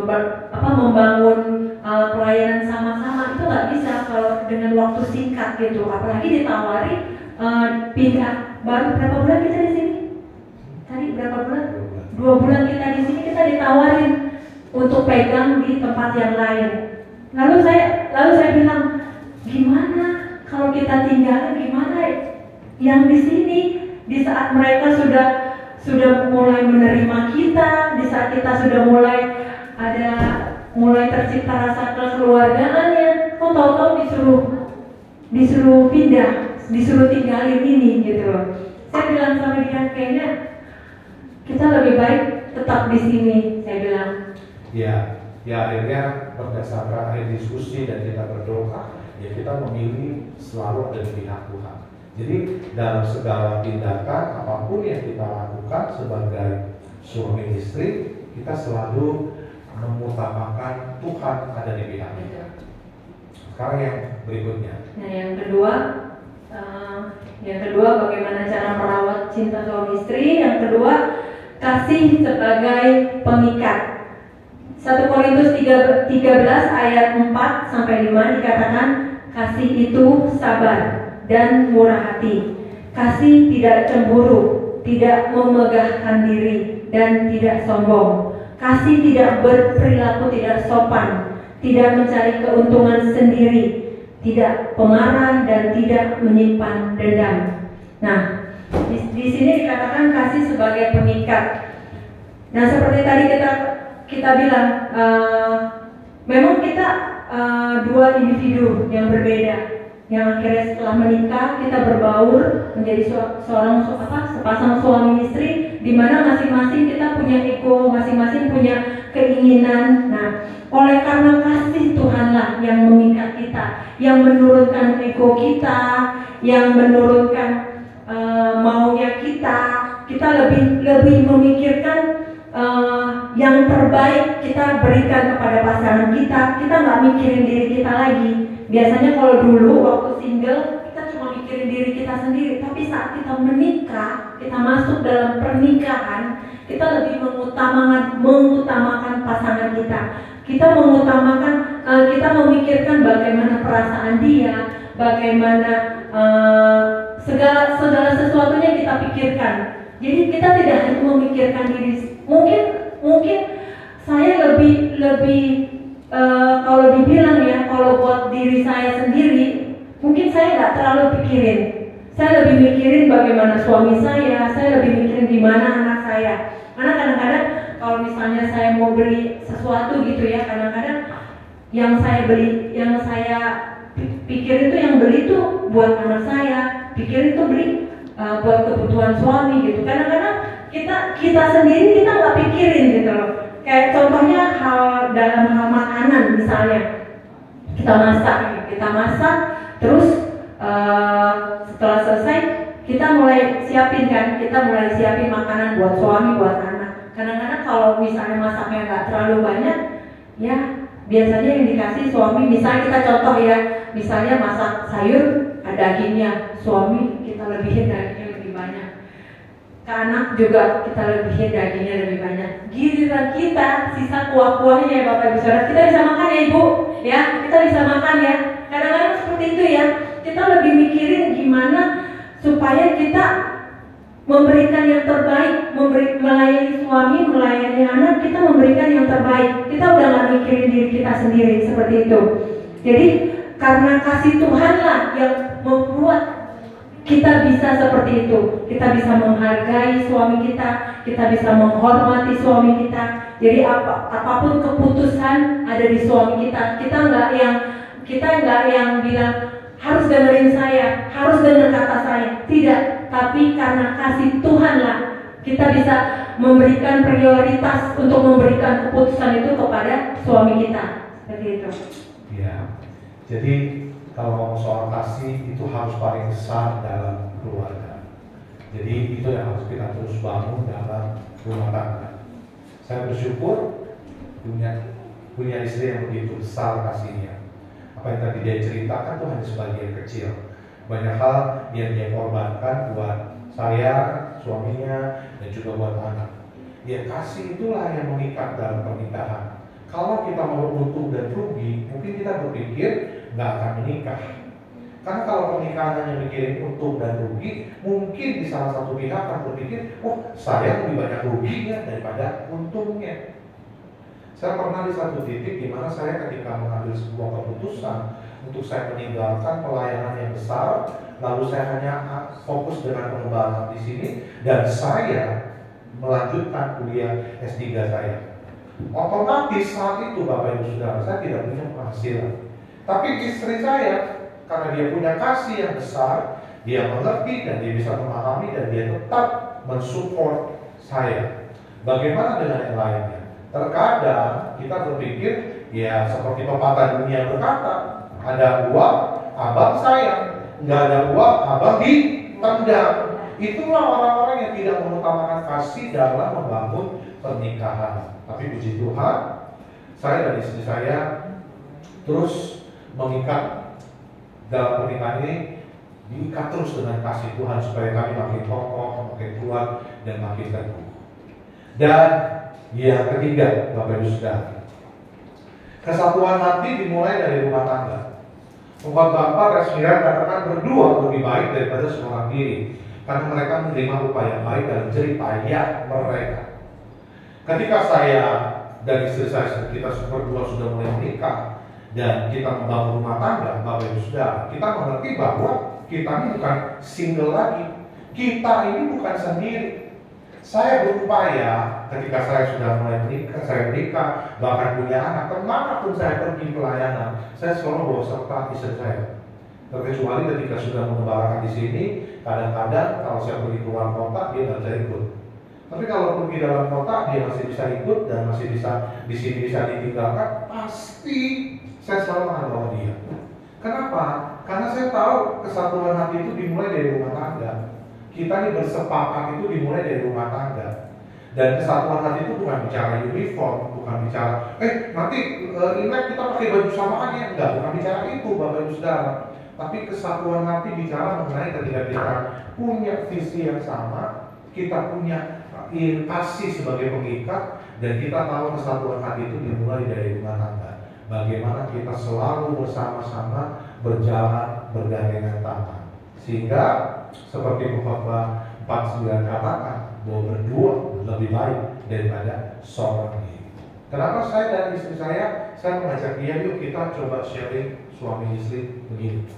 membangun pelayanan sama-sama. Itu nggak bisa kalau dengan waktu singkat gitu. Apalagi ditawari pindah baru berapa bulan kita di sini? Tadi berapa bulan? 2 bulan kita di sini, kita ditawarin untuk pegang di tempat yang lain. Lalu saya bilang, gimana kalau kita tinggal, gimana yang di sini di saat mereka sudah mulai menerima kita, di saat kita sudah mulai tercipta rasa kekeluargaannya, kok tahu-tahu disuruh pindah, disuruh tinggalin ini gitu loh. Saya bilang sama dia, kayaknya kita lebih baik tetap di sini, saya bilang. Ya akhirnya berdasarkan akhir diskusi dan kita berdoa, ya kita memilih selalu ada di pihak Tuhan. Jadi dalam segala tindakan apapun yang kita lakukan sebagai suami istri, kita selalu mengutamakan Tuhan ada di pihak kita. Sekarang yang berikutnya. Nah yang kedua bagaimana cara merawat cinta suami istri. Yang kedua, kasih sebagai pengikat. 1 Korintus 13 ayat 4-5 dikatakan, kasih itu sabar dan murah hati. Kasih tidak cemburu, tidak memegahkan diri, dan tidak sombong. Kasih tidak berperilaku tidak sopan, tidak mencari keuntungan sendiri, tidak pemarah, dan tidak menyimpan dendam. Nah, di sini dikatakan kasih sebagai pengikat. Nah, seperti tadi kita bilang, memang kita dua individu yang berbeda, yang akhirnya setelah menikah kita berbaur menjadi sepasang suami istri, di mana masing-masing kita punya ego, masing-masing punya keinginan. Nah, oleh karena kasih Tuhanlah yang mengikat kita, yang menurunkan ego kita, yang menurunkan maunya kita lebih memikirkan yang terbaik kita berikan kepada pasangan kita. Kita nggak mikirin diri kita lagi. Biasanya kalau dulu waktu single kita cuma mikirin diri kita sendiri, tapi saat kita menikah, kita masuk dalam pernikahan, kita lebih mengutamakan pasangan kita. Kita mengutamakan, kita memikirkan bagaimana perasaan dia, bagaimana segala sesuatunya kita pikirkan. Jadi kita tidak hanya memikirkan diri. Mungkin saya lebih kalau dibilang ya, kalau buat diri saya sendiri, mungkin saya nggak terlalu pikirin. Saya lebih mikirin bagaimana suami saya lebih mikirin gimana anak saya. Karena kadang-kadang kalau misalnya saya mau beli sesuatu gitu ya, kadang-kadang yang saya pikirin itu yang beli tuh buat anak saya, pikirin tuh beli buat kebutuhan suami gitu. Kadang-kadang kita sendiri kita nggak pikirin gitu loh. Kayak contohnya dalam hal makanan misalnya, kita masak, terus setelah selesai kita mulai siapin makanan buat suami, buat anak. Kadang-kadang kalau misalnya masaknya nggak terlalu banyak, ya biasanya yang dikasih suami. Misalnya kita contoh ya, misalnya masak sayur ada dagingnya, suami kita lebihin dagingnya lebih banyak. Ke anak juga kita lebihin dagingnya lebih banyak. Giliran kita sisa kuah-kuahnya ya Bapak Ibu Saudara, kita bisa makan ya Ibu, ya kita bisa makan ya. Kadang-kadang seperti itu ya. Kita lebih mikirin gimana supaya kita memberikan yang terbaik, melayani suami, melayani anak, kita memberikan yang terbaik. Kita udah gak mikirin diri kita sendiri seperti itu. Jadi karena kasih Tuhan lah yang membuat kita bisa seperti itu. Kita bisa menghargai suami kita bisa menghormati suami kita. Jadi apapun keputusan ada di suami kita. Kita nggak yang bilang harus dengerin saya, harus denger kata saya. Tidak, tapi karena kasih Tuhan lah kita bisa memberikan prioritas untuk memberikan keputusan itu kepada suami kita. Seperti itu. Ya. Jadi kalau soal kasih itu harus paling besar dalam keluarga. Jadi itu yang harus kita terus bangun dalam rumah tangga. Saya bersyukur punya istri yang begitu besar kasihnya. Apa yang tadi dia ceritakan itu hanya sebagian kecil. Banyak hal yang dia korbankan buat saya, suaminya, dan juga buat anak. Ya kasih itulah yang mengikat dalam pernikahan. Kalau kita mau untung dan rugi, mungkin kita berpikir nggak akan menikah. Karena kalau pernikahan hanya mikirin untung dan rugi, mungkin di salah satu pihak akan berpikir, oh saya lebih banyak ruginya daripada untungnya. Saya pernah di satu titik di mana saya ketika mengambil sebuah keputusan untuk saya meninggalkan pelayanan yang besar, lalu saya hanya fokus dengan pengembangan di sini dan saya melanjutkan kuliah S3 saya. Otomatis saat itu Bapak Ibu Saudara, saya tidak punya penghasilan. Tapi istri saya, karena dia punya kasih yang besar, dia mengerti dan dia bisa memahami dan dia tetap mensupport saya. Bagaimana dengan yang lainnya? Terkadang kita berpikir, ya seperti pepatah dunia berkata, ada uang, abang sayang, nggak ada uang, abang ditendang. Itulah orang-orang yang tidak mengutamakan kasih dalam membangun pernikahan. Tapi puji Tuhan, saya dan istri saya terus mengikat dalam pernikahan ini, diikat terus dengan kasih Tuhan supaya kami makin kokoh, makin kuat, dan makin teguh. Dan yang ketiga, Bapak Ibu Saudara, kesatuan hati dimulai dari rumah tangga. Bapak Resmiran katakan berdua lebih baik daripada seorang diri, karena mereka menerima upaya baik dalam jerih payah mereka. Ketika saya dan istri saya, kita berdua sudah mulai menikah dan kita membangun rumah tangga, Bapak Ibu Saudara, kita mengerti bahwa kita ini bukan single lagi. Kita ini bukan sendiri. Saya berupaya ketika saya sudah mulai menikah, bahkan punya anak, kemanapun saya pergi pelayanan, saya selalu bawa serta istri saya. Terkecuali ketika sudah mengembalakan di sini, kadang-kadang kalau saya pergi keluar kota, dia nggak bisa ikut. Tapi kalau pergi dalam kota, dia masih bisa ikut dan masih bisa di sini bisa ditinggalkan. Pasti saya selalu akan bawa dia. Kenapa? Karena saya tahu kesatuan hati itu dimulai dari rumah tangga. Kita ini bersepakat itu dimulai dari rumah tangga. Dan kesatuan hati itu bukan bicara uniform, bukan bicara nanti Imlek kita pakai baju samaannya, enggak, bukan bicara itu Bapak Ibu Saudara. Tapi kesatuan hati bicara mengenai ketika kita punya visi yang sama, kita punya kasih sebagai pengikat, dan kita tahu kesatuan hati itu dimulai dari rumah tangga. Bagaimana kita selalu bersama-sama berjalan bergandengan tangan, sehingga seperti Khotbah 49 katakan bahwa berdua lebih baik daripada seorang diri. Kenapa saya dan istri saya mengajak dia, yuk kita coba sharing suami istri begini.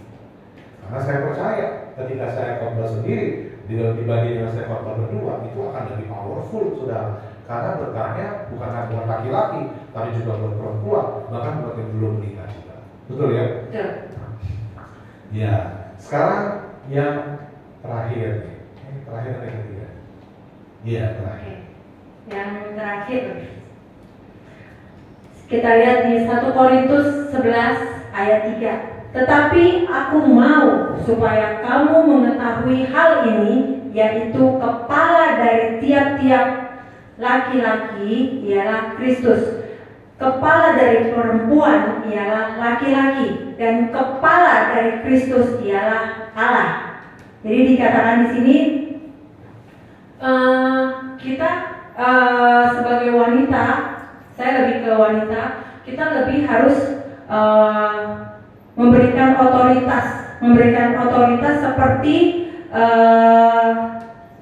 Karena saya percaya ketika saya khotbah sendiri dibanding dengan saya khotbah berdua, itu akan lebih powerful, saudara. Karena berkahnya bukan hanya buat laki-laki, tapi juga buat perempuan, bahkan buat yang belum menikah juga. Betul ya? Betul. Ya, sekarang yang terakhir. Terakhir ada yang ketiga. Iya, terakhir. Yang terakhir kita lihat di 1 Korintus 11 ayat 3. Tetapi aku mau supaya kamu mengetahui hal ini, yaitu kepala dari tiap-tiap laki-laki ialah Kristus, kepala dari perempuan ialah laki-laki, dan kepala dari Kristus ialah Allah. Jadi dikatakan di sini kita sebagai wanita, saya lebih ke wanita, kita lebih harus memberikan otoritas seperti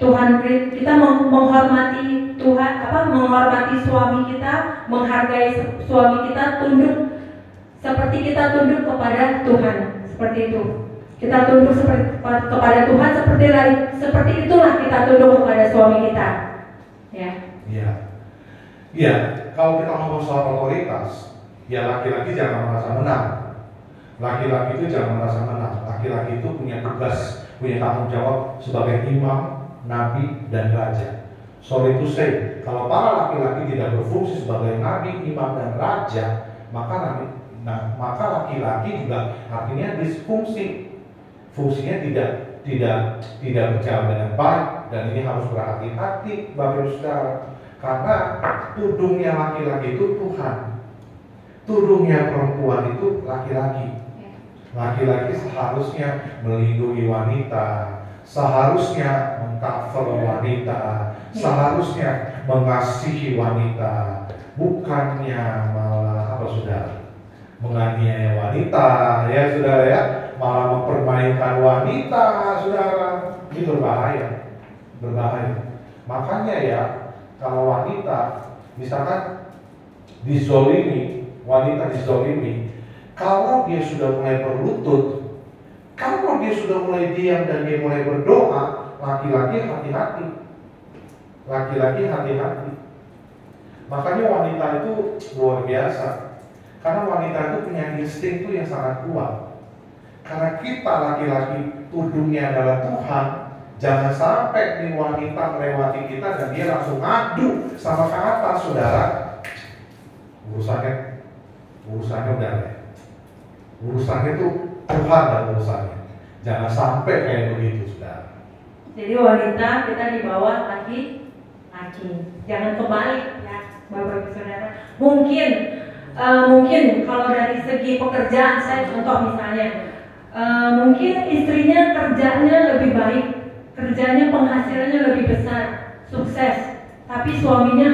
Tuhan. Kita menghormati Tuhan, menghormati suami kita, menghargai suami kita, tunduk seperti kita tunduk kepada Tuhan, seperti itu. Kita tunduk kepada Tuhan seperti itulah kita tunduk kepada suami kita. Ya. Iya. Iya, kalau kita ngomong soal otoritas, ya laki-laki jangan merasa menang. Laki-laki itu jangan merasa menang. Laki-laki itu punya tugas, punya tanggung jawab sebagai imam, nabi, dan raja. Sorry to say, kalau para laki-laki tidak berfungsi sebagai nabi, imam, dan raja, maka laki-laki juga artinya disfungsi. Fungsinya tidak berjalan dengan baik, dan ini harus berhati-hati Bapak Ibu Saudara, karena tudungnya laki-laki itu Tuhan, tudungnya perempuan itu laki-laki. Laki-laki seharusnya melindungi wanita, seharusnya mengcover wanita, seharusnya mengasihi wanita, bukannya malah saudara, menganiaya wanita, ya saudara ya, malah mempermainkan wanita, saudara. Ini berbahaya. Makanya ya, kalau wanita misalkan dizolimi, kalau dia sudah mulai berlutut, kalau dia sudah mulai diam dan dia mulai berdoa, laki-laki hati-hati. Makanya wanita itu luar biasa, karena wanita itu punya insting itu yang sangat kuat. Karena kita laki-laki tudungnya adalah Tuhan, jangan sampai di wanita melewati kita dan dia langsung ngadu sama ke atas, saudara. Urusannya udah ya. Urusannya itu Tuhan dan urusannya. Jangan sampai kayak begitu, saudara. Jadi wanita kita di bawah laki-laki. Jangan kebalik ya, Bapak Ibu Saudara. Mungkin kalau dari segi pekerjaan, saya contoh misalnya, mungkin istrinya kerjanya lebih baik, kerjanya penghasilannya lebih besar, sukses, tapi suaminya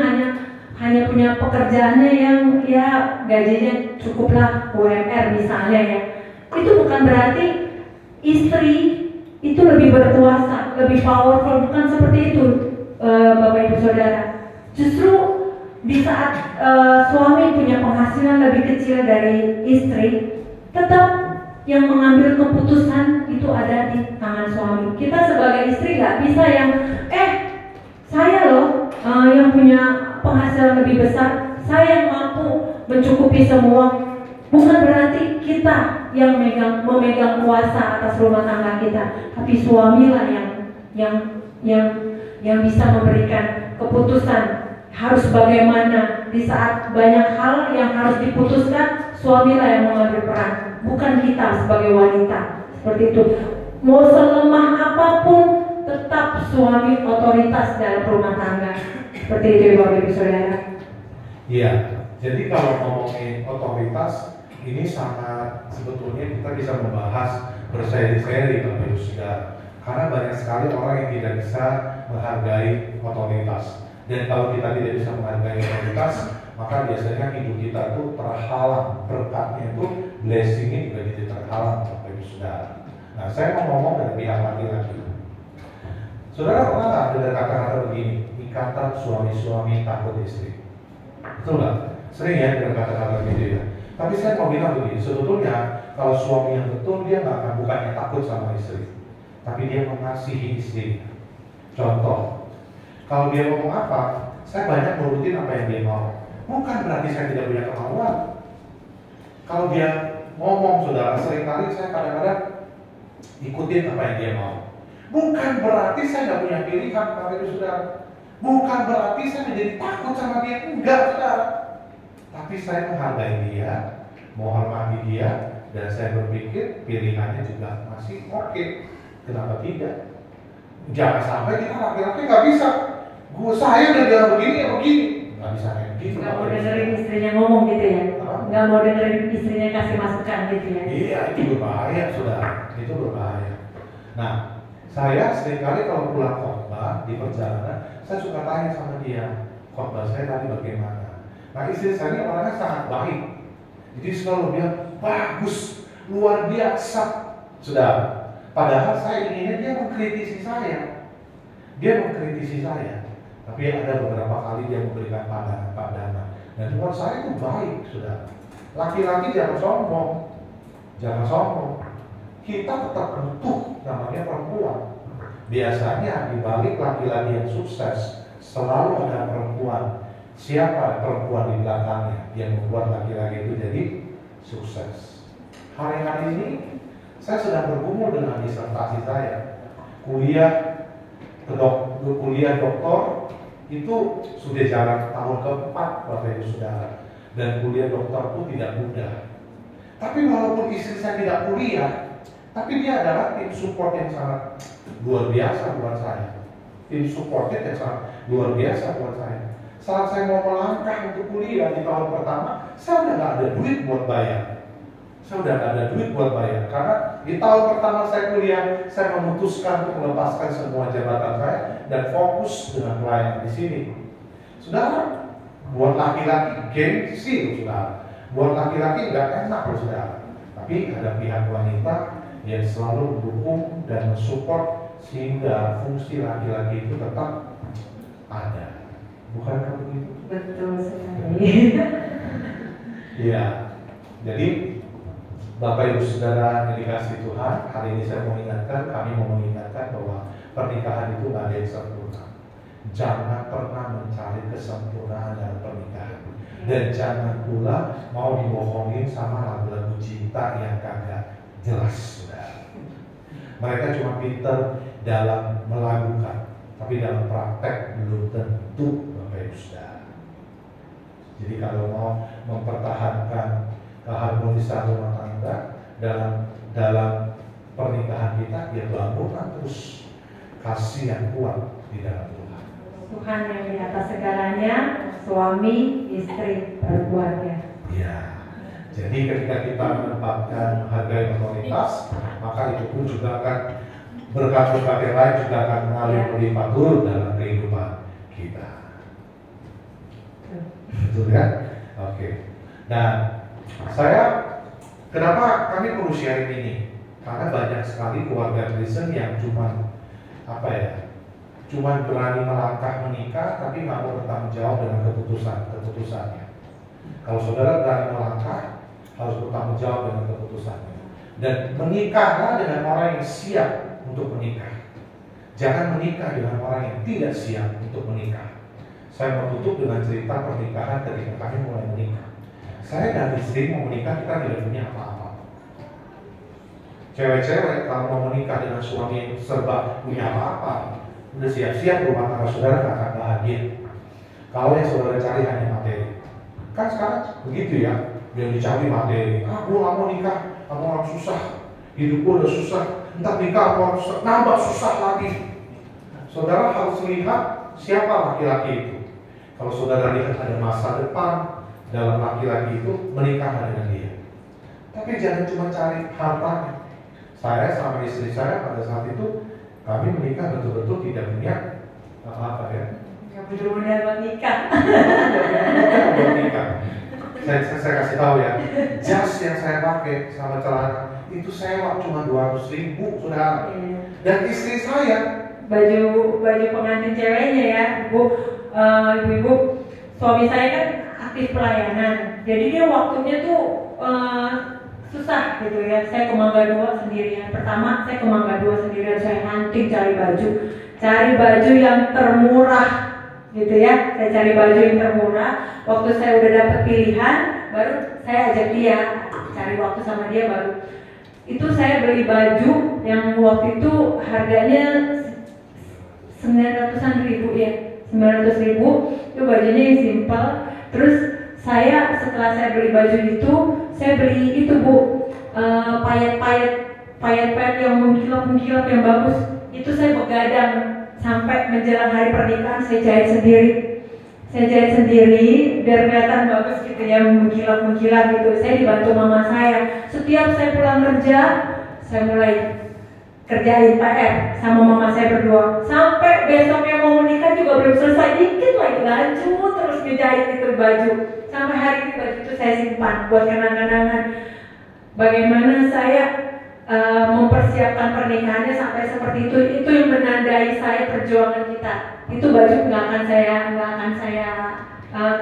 hanya punya pekerjaannya yang ya gajinya cukuplah UMR misalnya ya. Itu bukan berarti istri itu lebih berkuasa, lebih powerful, bukan seperti itu, Bapak Ibu Saudara. Justru di saat suami punya penghasilan lebih kecil dari istri, tetap yang mengambil keputusan itu ada di tangan suami. Kita sebagai istri nggak bisa yang saya loh yang punya penghasilan lebih besar, saya yang mampu mencukupi semua. Bukan berarti kita yang memegang kuasa atas rumah tangga kita, tapi suamilah yang bisa memberikan keputusan harus bagaimana di saat banyak hal yang harus diputuskan. Suamilah yang mengambil peran, bukan kita sebagai wanita. Seperti itu. Mau selemah apapun, tetap suami otoritas dalam rumah tangga. Seperti itu ya Bapak Ibu Saudara. Iya, jadi kalau ngomongin otoritas ini sangat sebetulnya kita bisa membahas berseri-seri Bapak Ibu Saudara. Karena banyak sekali orang yang tidak bisa menghargai otoritas. Dan kalau kita tidak bisa menghargai otoritas, maka biasanya hidup kita itu terhalang, berkatnya itu blessingnya juga jadi terhalang Bapak Ibu Saudara. Nah, saya mau ngomong dari pihak laki-laki. Saudara pernah nggak dengar kata-kata begini, ikatan suami-suami takut istri? Betul nggak? Sering ya dengar kata-kata gitu ya. Tapi saya mau bilang begini, sebetulnya kalau suami yang betul dia nggak akan bukannya takut sama istri, tapi dia mengasihi istri. Contoh, kalau dia ngomong apa, saya banyak nurutin apa yang dia mau. Bukan berarti saya tidak punya kemauan. Kalau dia ngomong, saudara, seringkali saya kadang-kadang ikutin apa yang dia mau. Bukan berarti saya nggak punya pilihan, Bapak Ibu Saudara. Bukan berarti saya menjadi takut sama dia, enggak, saudara. Tapi saya menghargai dia, menghormati dia, dan saya berpikir pilihannya juga masih oke. Kenapa tidak? Jangan sampai kita laki-laki nggak bisa. Saya udah bilang begini ya begini, nggak bisa kayak gitu. Nggak mau dengerin istrinya ngomong gitu ya? Nggak mau dengerin istrinya kasih masukan gitu ya? Iya, itu berbahaya, saudara. Itu berbahaya. Nah, saya seringkali kalau pulang khotbah di perjalanan, saya suka tanya sama dia, khotbah saya tadi bagaimana? Nah, istri saya ini orangnya sangat baik. Jadi selalu bilang, bagus, luar biasa, saudara. Padahal saya inginnya dia mengkritisi saya. Dia mengkritisi saya. Tapi ada beberapa kali dia memberikan pandangan. Dan menurut saya itu baik, saudara. Laki-laki jangan sombong. Jangan sombong. Kita tetap butuh namanya perempuan. Biasanya di balik laki-laki yang sukses selalu ada perempuan. Siapa perempuan di belakangnya yang membuat laki-laki itu jadi sukses? Hari-hari ini saya sedang bergumul dengan disertasi saya. Kuliah doktor itu sudah jalan tahun keempat, Bapak Ibu Saudara. Dan kuliah dokter itu tidak mudah. Tapi walaupun istri saya tidak kuliah, tapi dia adalah tim support yang sangat luar biasa buat saya. Tim supportnya yang sangat luar biasa buat saya. Saat saya mau melangkah untuk kuliah di tahun pertama, saya udah nggak ada duit buat bayar. Karena di tahun pertama saya kuliah, saya memutuskan untuk melepaskan semua jabatan saya dan fokus dengan pelayanan di sini. Saudara, buat laki-laki gengsi loh, saudara. Buat laki-laki nggak enak loh, saudara. Tapi ada pihak wanita yang selalu mendukung dan mensupport sehingga fungsi laki-laki itu tetap ada. Bukankah begitu? Betul sekali. Iya. Jadi Bapak Ibu Saudara yang dikasih Tuhan, hari ini kami mau mengingatkan bahwa pernikahan itu nggak ada yang sempurna. Jangan pernah mencari kesempurnaan dalam pernikahan. Dan jangan pula mau dibohongin sama lagu-lagu cinta yang kagak jelas, saudara. Mereka cuma pintar dalam melakukan, tapi dalam praktek belum tentu, Bapak Ibu Saudara. Jadi kalau mau mempertahankan keharmonisan rumah tangga dalam pernikahan kita, ya bangunlah terus kasih yang kuat di dalam Tuhan. Tuhan yang di atas segalanya, suami, istri, keluarga. Ya, jadi ketika kita menempatkan harga otoritas, maka itu pun juga akan berkat-berkat yang lain juga akan mengalir melimpah turun dalam kehidupan kita. Betul kan? Oke. Dan kenapa kami perlu sharing ini? Karena banyak sekali keluarga Kristen yang cuma berani melangkah menikah, tapi nggak mau bertanggung jawab dengan keputusannya. Kalau saudara berani melangkah, harus bertanggung jawab dengan keputusannya. Dan menikahlah dengan orang yang siap untuk menikah. Jangan menikah dengan orang yang tidak siap untuk menikah. Saya mau tutup dengan cerita pernikahan ketika kami mulai menikah. Saya dan istri mau menikah, kita tidak punya apa-apa. Cewek-cewek kalau mau menikah dengan suami yang serba punya apa-apa, udah siap-siap rumah tangga saudara gak akan bahagia. Kalau yang saudara cari hanya materi. Kan sekarang begitu ya, yang dicari materi. Gue gak mau nikah sama orang susah, hidup gue udah susah, entar nikah sama orang susah, nambah susah lagi. Saudara harus lihat siapa laki-laki itu. Kalau saudara lihat ada masa depan dalam laki-laki itu, menikah dengan dia. Tapi jangan cuma cari hartanya. Saya sama istri saya pada saat itu, kami menikah betul-betul tidak punya apa-apa ya. Nggak bener-bener buat nikah. Buat nikah. Saya kasih tahu ya, jas yang saya pakai sama celana itu sewa cuma 200.000 sudah. Dan istri saya baju pengantin ceweknya ya, ibu-ibu, suami saya kan aktif pelayanan, jadi dia waktunya tuh susah gitu ya. Saya ke Mangga 2 sendirian. Pertama saya ke Mangga 2 sendirian, saya hunting cari baju yang termurah gitu ya. Saya cari baju yang termurah. Waktu saya udah dapet pilihan, baru saya ajak dia cari waktu sama dia, baru itu saya beli baju yang waktu itu harganya 900-an ribu ya, 900.000. Itu bajunya yang simpel. Terus setelah saya beli baju itu, saya beli itu Bu, payet-payet yang mengkilap yang bagus. Itu saya begadang sampai menjelang hari pernikahan, saya jahit sendiri biar kelihatan bagus gitu ya, mengkilap gitu. Saya dibantu mama saya. Setiap saya pulang kerja, saya mulai kerjain PR sama mama saya berdua. Sampai besoknya mau menikah juga belum selesai, dikit lagi lanjut terus ngejahit itu baju. Sampai hari ini baju itu saya simpan buat kenang-kenangan. Bagaimana saya mempersiapkan pernikahannya sampai seperti itu yang menandai saya perjuangan kita. Itu baju nggak akan saya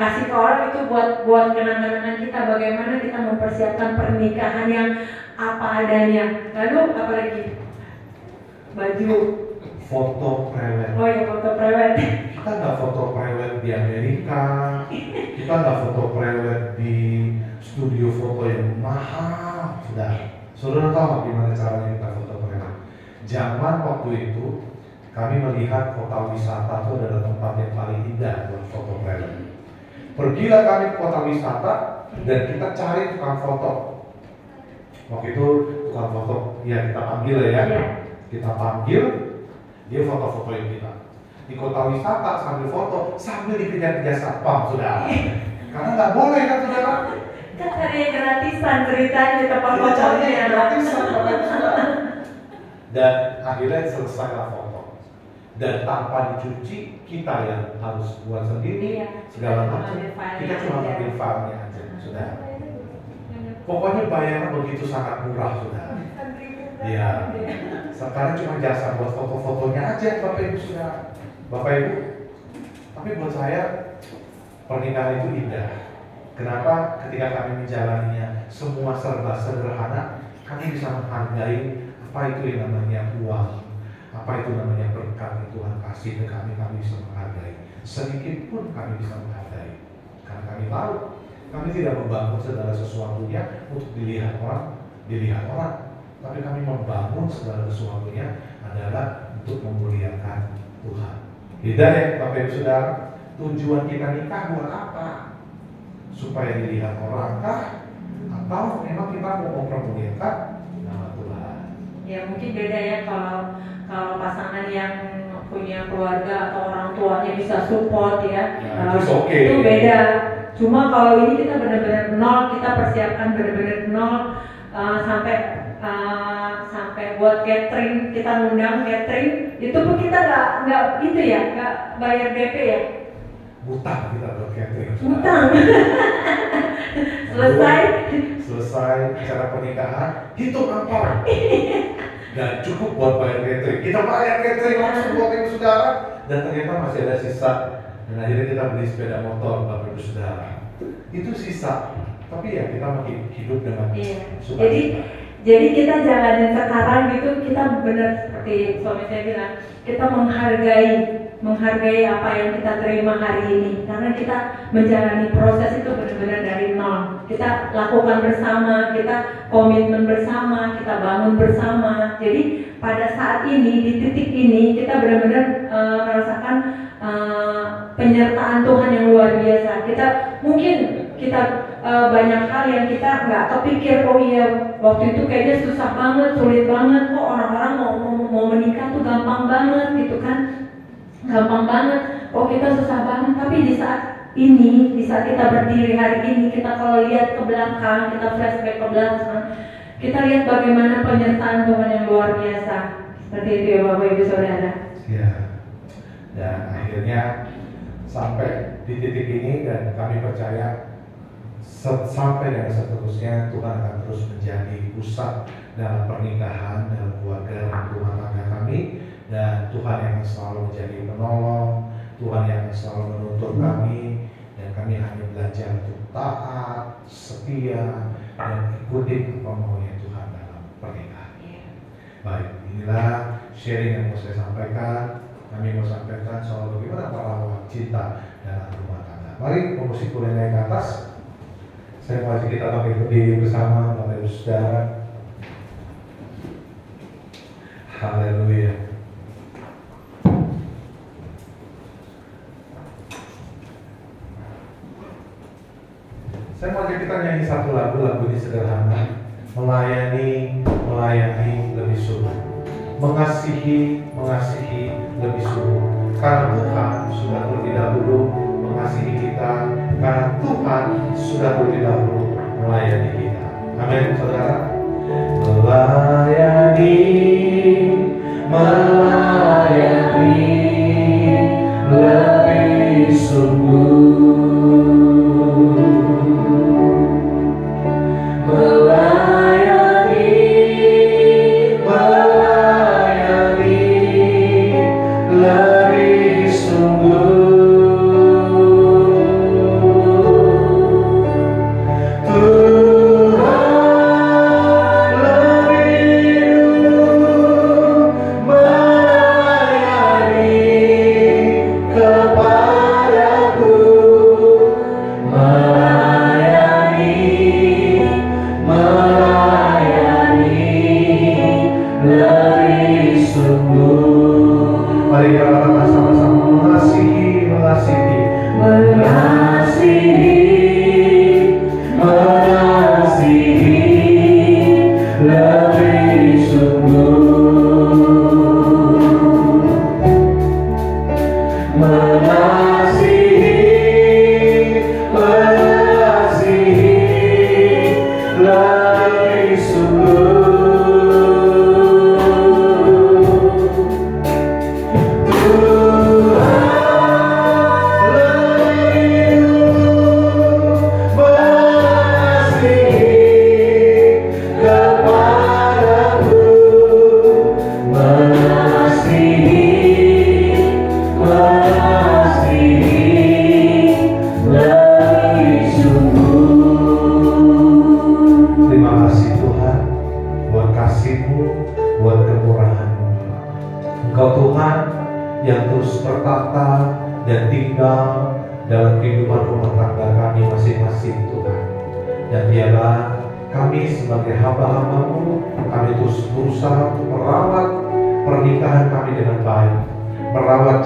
kasih ke orang, itu buat kenang-kenangan kita. Bagaimana kita mempersiapkan pernikahan yang apa adanya. Lalu apa lagi? Baju. Foto prewed. Oh ya, foto prewed. Kita nggak foto prewed di Amerika, kita nggak foto prewed di studio foto yang mahal. Saudara tahu gimana caranya kita foto prewed? Zaman waktu itu kami melihat kota wisata itu adalah tempat yang paling indah buat foto prewed. Pergilah kami ke kota wisata dan kita cari tukang foto. Waktu itu tukang foto, ya kita panggil ya. Kita panggil, dia foto-fotoin kita di kota wisata sambil foto, sambil dikejar-kejar satpam, saudara. Karena nggak boleh kan, saudara? Kan ada yang gratisan ceritanya tempat fotonya ya. Gratisan, dan akhirnya selesailah foto. Dan tanpa dicuci, kita yang harus buat sendiri segala macam. Kita cuma ambil filenya aja, saudara. Pokoknya bayaran begitu sangat murah, saudara. Iya. Sekarang cuma jasa buat foto-fotonya aja, Bapak Ibu sudah. Bapak Ibu, tapi buat saya pernikahan itu indah. Kenapa? Ketika kami menjalaninya semua serba sederhana, kami bisa menghargai apa itu yang namanya uang, apa itu namanya berkat yang Tuhan kasih ke kami bisa menghargai. Sedikit pun kami bisa menghargai, karena kami tahu kami tidak membangun segala sesuatunya untuk dilihat orang, tapi kami membangun segala sesuatunya adalah untuk memuliakan Tuhan. Beda ya Bapak Ibu Saudara, tujuan kita nikah buat apa? Supaya dilihat orang kah? Atau memang kita mau mempermuliakan nama Tuhan? Ya mungkin beda ya, kalau pasangan yang punya keluarga atau orang tuanya bisa support ya, itu beda. Cuma kalau ini kita benar-benar nol, kita persiapkan benar-benar nol, sampai buat catering, kita ngundang catering, itu pun kita nggak gitu ya, nggak bayar DP ya. Utang kita buat catering. Utang. Selesai acara pernikahan, hitung apa? Dan cukup buat bayar catering. Kita bayar catering langsung buat Ibu Saudara, dan ternyata masih ada sisa. Dan akhirnya kita beli sepeda motor Bapak Ibu Saudara. Itu sisa. Tapi ya kita makin hidup dengan jadi kita jalanin sekarang gitu, kita benar seperti suami saya bilang, kita menghargai apa yang kita terima hari ini, karena kita menjalani proses itu benar-benar dari nol. Kita lakukan bersama, kita komitmen bersama, kita bangun bersama. Jadi pada saat ini, di titik ini, kita benar-benar merasakan penyertaan Tuhan yang luar biasa. Kita banyak hal yang kita nggak kepikir, oh iya waktu itu kayaknya susah banget, sulit banget, kok orang-orang mau menikah tuh gampang banget gitu kan, gampang banget. oh kita susah banget, tapi di saat ini, di saat kita berdiri hari ini, kita kalau lihat ke belakang, kita flashback ke belakang, kita lihat bagaimana penyertaan Tuhan yang luar biasa. Seperti itu ya Bapak Ibu Saudara. Ya. Dan akhirnya sampai di titik ini, dan kami percaya sampai dan seterusnya Tuhan akan terus menjadi pusat dalam pernikahan, dalam keluarga, dalam rumah tangga kami, dan Tuhan yang selalu menjadi penolong, Tuhan yang selalu menuntun kami, dan kami hanya belajar untuk taat, setia, dan ikuti maunya Tuhan dalam pernikahan. Baik, inilah sharing yang mau saya sampaikan. Kami mau sampaikan soal bagaimana merawat cinta dalam rumah tangga. Mari musik boleh naik ke atas. Saya mau ajak kita bangkit berdiri bersama Bapak Ibu Saudara. Haleluya. Saya mau ajak kita nyanyi satu lagu ini sederhana. Melayani lebih suruh. Mengasihi lebih suruh. Karena Tuhan sudah terlebih dahulu mengasihi kita, karena Tuhan sudah terlebih dahulu melayani kita. Amin, saudara. Melayani lebih sungguh.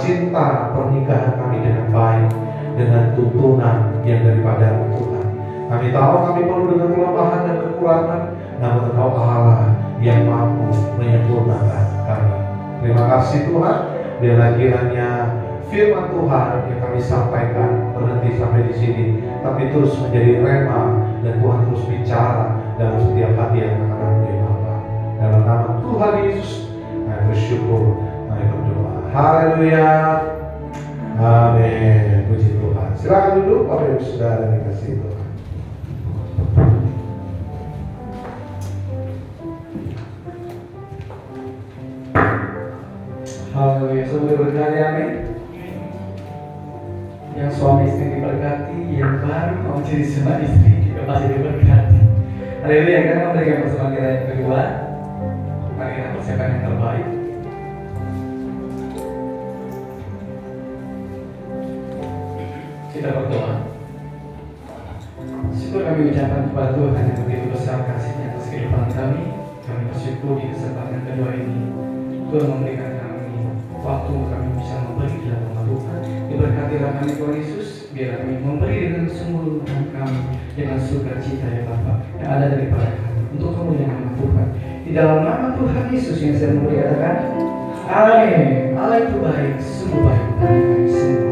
Cinta pernikahan kami dengan baik, dengan tuntunan yang daripada Tuhan. Kami tahu kami perlu dengan kelemahan dan kekurangan, namun Engkau Allah yang mampu menyempurnakan kami. Terima kasih Tuhan. Biarlah kiranya firman Tuhan yang kami sampaikan berhenti sampai di sini, tapi terus menjadi rema, dan Tuhan terus bicara dalam setiap hati yang akan ya Bapa. Dalam nama Tuhan Yesus, kami bersyukur, kami berdoa. Haleluya. Amin. Puji Tuhan. Silakan duduk Bapak Ibu Saudara yang dikasihi Tuhan. Haleluya. Saudara berkati, amin. Yang suami istri diberkati, yang baru mau jadi suami istri juga masih diberkati. Haleluya. Kita memberikan persembahan kita yang kedua. Mari kita persiapkan yang terbaik. Kita berdoa. Syukur kami ucapkan kepada Tuhan yang begitu besar kasih-Nya atas kehidupan kami. Kami bersyukur di kesempatan kedua ini Tuhan memberikan kami waktu kami bisa memberi di dalam nama Tuhan. Diberkatilah kami Tuhan Yesus, biar kami memberi dengan seluruh kami dengan sukacita ya Bapa yang ada daripada kami untuk kemuliaan nama Tuhan. Di dalam nama Tuhan Yesus yang saya muliakan. Amin. Allah itu baik, sungguh baik bagi kami semua.